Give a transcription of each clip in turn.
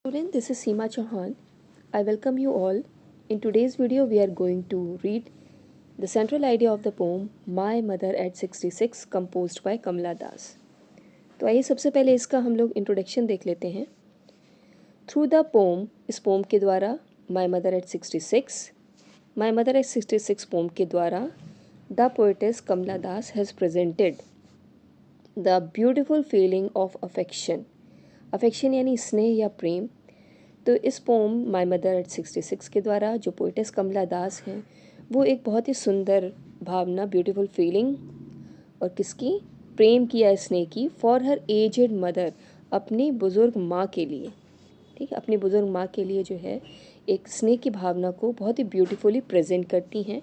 Student, this is Seema Chauhan. I welcome you all. In today's video, we are going to read the central idea of the poem My Mother at 66 composed by Kamala Das. तो आइए सबसे पहले इसका हम लोग introduction देख लेते हैं. थ्रू द पोम, इस पोम के द्वारा, my mother at 66, my mother at 66 poem के द्वारा the poetess Kamala Das has presented the beautiful feeling of affection. Affection यानी स्नेह या प्रेम. तो इस पोम माई मदर एट 66 के द्वारा जो पोइटेस कमला दास हैं वो एक बहुत ही सुंदर भावना, ब्यूटीफुल फीलिंग, और किसकी, प्रेम की या स्नेह की, फॉर हर एजेड मदर, अपनी बुज़ुर्ग माँ के लिए. ठीक है, अपनी बुज़ुर्ग माँ के लिए जो है एक स्नेह की भावना को बहुत ही ब्यूटीफुली प्रेजेंट करती हैं.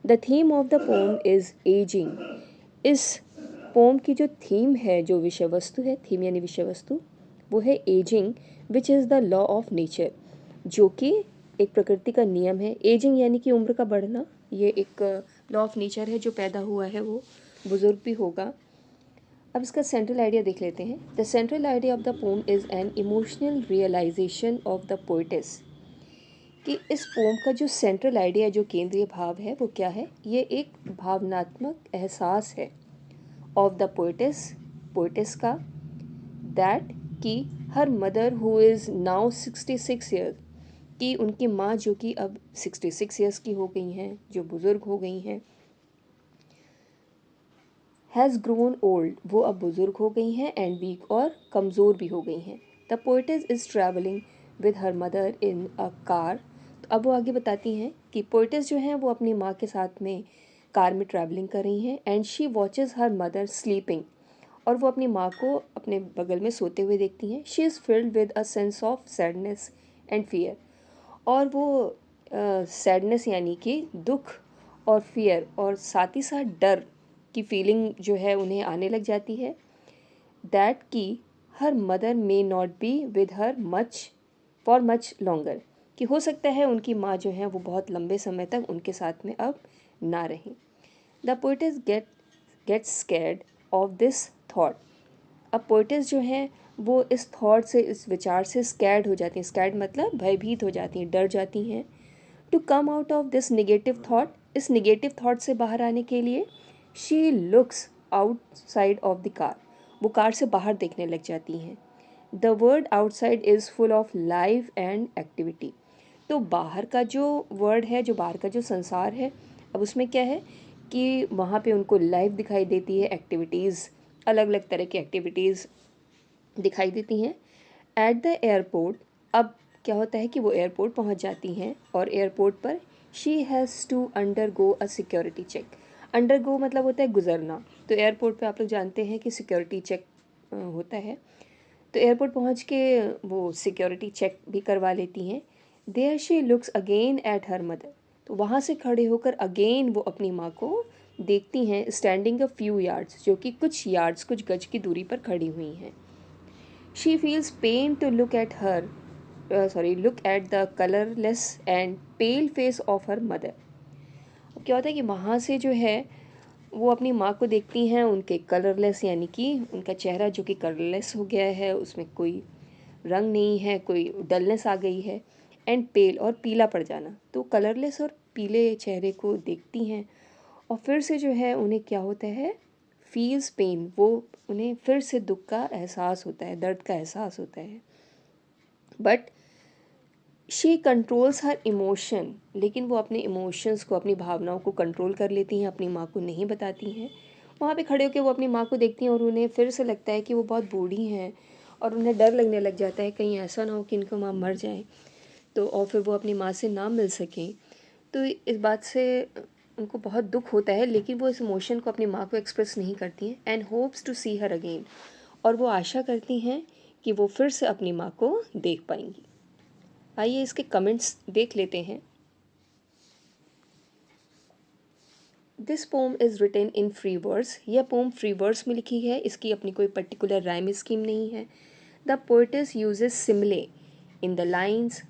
The theme of the poem is ageing. इस पोम की जो थीम है, जो विषय वस्तु है, थीम यानी विषय वस्तु, वो है ageing, which is the law of nature, जो कि एक प्रकृति का नियम है. एजिंग यानी कि उम्र का बढ़ना, ये एक लॉ ऑफ नेचर है, जो पैदा हुआ है वो बुज़ुर्ग भी होगा. अब इसका सेंट्रल आइडिया देख लेते हैं. The central idea of the poem is an emotional realisation of the poetess. कि इस पोम का जो सेंट्रल आइडिया, जो केंद्रीय भाव है, वो क्या है? ये एक भावनात्मक एहसास है ऑफ द पोइटेस, पोइटेस का, दैट कि her mother who is now 66 years, कि उनकी माँ जो कि अब 66 ईयर्स की हो गई हैं, जो बुज़ुर्ग हो गई हैं, हैज़ ग्रोन ओल्ड, वो अब बुज़ुर्ग हो गई हैं, एंड वीक, और कमज़ोर भी हो गई हैं. The poetess is travelling with her mother in a car. तो अब वो आगे बताती हैं कि पोइटेस जो हैं वो अपनी माँ के साथ में कार में ट्रैवलिंग कर रही हैं. And she watches her mother sleeping, और वो अपनी माँ को अपने बगल में सोते हुए देखती हैं. She is filled with a sense of sadness and fear, और वो सैडनेस यानी कि दुख, और फियर, और साथ ही साथ डर की फीलिंग जो है उन्हें आने लग जाती है. दैट कि her mother may not be with her much for much longer, कि हो सकता है उनकी माँ जो है वो बहुत लंबे समय तक उनके साथ में अब ना रहें. The poetess gets scared of this thought. अब पोइटेस जो हैं वो इस थॉट से, इस विचार से स्कैर्ड हो जाती हैं. स्कैर्ड मतलब भयभीत हो जाती हैं, डर जाती हैं. To come out of this negative thought, इस निगेटिव थॉट से बाहर आने के लिए, she looks outside of the car, वो कार से बाहर देखने लग जाती हैं. The world outside is full of life and activity. तो बाहर का जो वर्ल्ड है, जो बाहर का जो संसार है, अब उसमें क्या है कि वहाँ पे उनको लाइफ दिखाई देती है, एक्टिविटीज़, अलग अलग तरह की एक्टिविटीज़ दिखाई देती हैं. एट द एयरपोर्ट, अब क्या होता है कि वो एयरपोर्ट पहुंच जाती हैं, और एयरपोर्ट पर she has to undergo a security check. Undergo मतलब होता है गुजरना. तो एयरपोर्ट पे आप लोग जानते हैं कि सिक्योरिटी चेक होता है. तो एयरपोर्ट पहुंच के वो सिक्योरिटी चेक भी करवा लेती हैं. There she looks again at her mother. तो वहाँ से खड़े होकर अगेन वो अपनी माँ को देखती हैं, स्टैंडिंग अ फ्यू यार्ड्स, जो कि कुछ यार्ड्स, कुछ गज की दूरी पर खड़ी हुई हैं. She feels pain to look at the colorless and pale face of her mother. अब क्या होता है कि वहाँ से जो है वो अपनी माँ को देखती हैं, उनके कलरलेस यानी कि उनका चेहरा जो कि कलरलेस हो गया है, उसमें कोई रंग नहीं है, कोई डलनेस आ गई है, एंड पेल, और पीला पड़ जाना. तो कलरलेस और पीले चेहरे को देखती हैं, और फिर से जो है उन्हें क्या होता है, फील्स पेन, वो उन्हें फिर से दुख का एहसास होता है, दर्द का एहसास होता है. But she controls her emotion, लेकिन वो अपने इमोशंस को, अपनी भावनाओं को कंट्रोल कर लेती हैं, अपनी माँ को नहीं बताती हैं. वहाँ पे खड़े होकर वो अपनी माँ को देखती हैं, और उन्हें फिर से लगता है कि वो बहुत बूढ़ी हैं, और उन्हें डर लगने लग जाता है कहीं ऐसा ना हो कि इनको माँ मर जाए, तो और फिर वो अपनी माँ से ना मिल सकें. तो इस बात से उनको बहुत दुख होता है, लेकिन वो इस इमोशन को अपनी माँ को एक्सप्रेस नहीं करती हैं. And hopes to see her again, और वो आशा करती हैं कि वो फिर से अपनी माँ को देख पाएंगी. आइए इसके कमेंट्स देख लेते हैं. This poem is written in free verse. यह पोम फ्री वर्स में लिखी है, इसकी अपनी कोई पर्टिकुलर राइम स्कीम नहीं है. The poetess uses simile in the lines.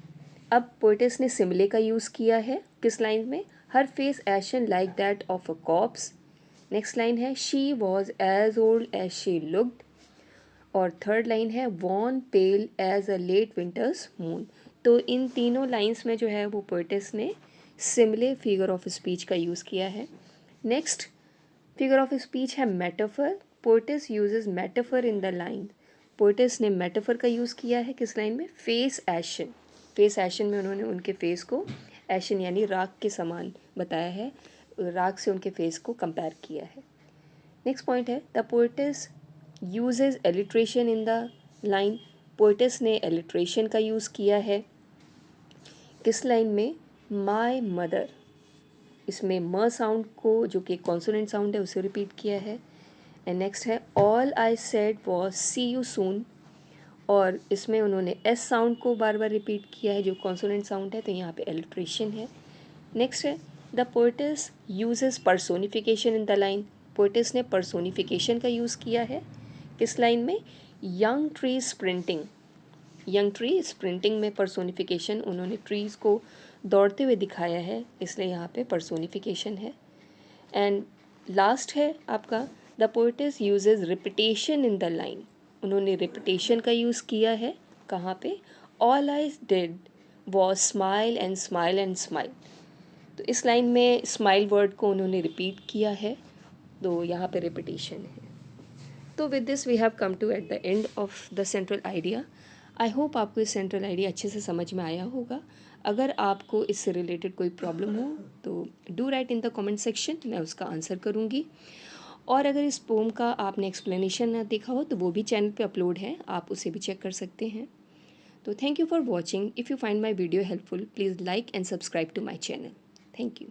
अब पोइटेस ने सिमले का यूज़ किया है किस लाइन में? Her face ashen like that of a corpse. Next line है she was as old as she looked. और थर्ड लाइन है wan pale as a late winter's moon. तो इन तीनों लाइंस में जो है वो पोइटिस ने सिमिले फिगर ऑफ स्पीच का यूज़ किया है। नेक्स्ट फिगर ऑफ स्पीच है metaphor. पोइटिस uses metaphor in the line. पोइटिस ने मेटाफर का यूज़ किया है किस लाइन में? फेस एशन। फेस एशन में उन्होंने उनके फेस को एशन यानी राख के समान बताया है, राख से उनके फेस को कंपेयर किया है। नेक्स्ट पॉइंट है the पोइटिस uses alliteration in the line. पोइटिस ने एलिट्रेशन का यूज़ किया है किस लाइन में? My mother. इसमें म साउंड को जो कि कॉन्सोनेंट साउंड है उसे रिपीट किया है। एंड नेक्स्ट है all I said was see you soon, और इसमें उन्होंने एस साउंड को बार बार रिपीट किया है जो कॉन्सोनेंट साउंड है, तो यहाँ पे एलिट्रेशन है। नेक्स्ट है the पोइटिस uses personification in the line. पोइटिस ने पर्सोनिफिकेशन का यूज़ किया है किस लाइन में? Young tree sprinting. Young tree sprinting में पर्सोनिफिकेशन, उन्होंने ट्रीज़ को दौड़ते हुए दिखाया है, इसलिए यहाँ पे पर्सोनिफिकेशन है। एंड लास्ट है आपका the पोइटिस uses repetition in the line. उन्होंने रिपीटेशन का यूज़ किया है कहाँ पे? All I did was smile and smile and smile. तो इस लाइन में स्माइल वर्ड को उन्होंने रिपीट किया है, तो यहाँ पे रिपीटेशन है। तो with this we have come to at the end of the central idea. I hope आपको इस सेंट्रल आइडिया अच्छे से समझ में आया होगा। अगर आपको इससे रिलेटेड कोई प्रॉब्लम हो तो do right in the comment section, मैं उसका आंसर करूँगी। और अगर इस पोम का आपने एक्सप्लेनेशन ना देखा हो तो वो भी चैनल पे अपलोड है, आप उसे भी चेक कर सकते हैं। तो thank you for watching. If you find my video helpful please like and subscribe to my channel. Thank you.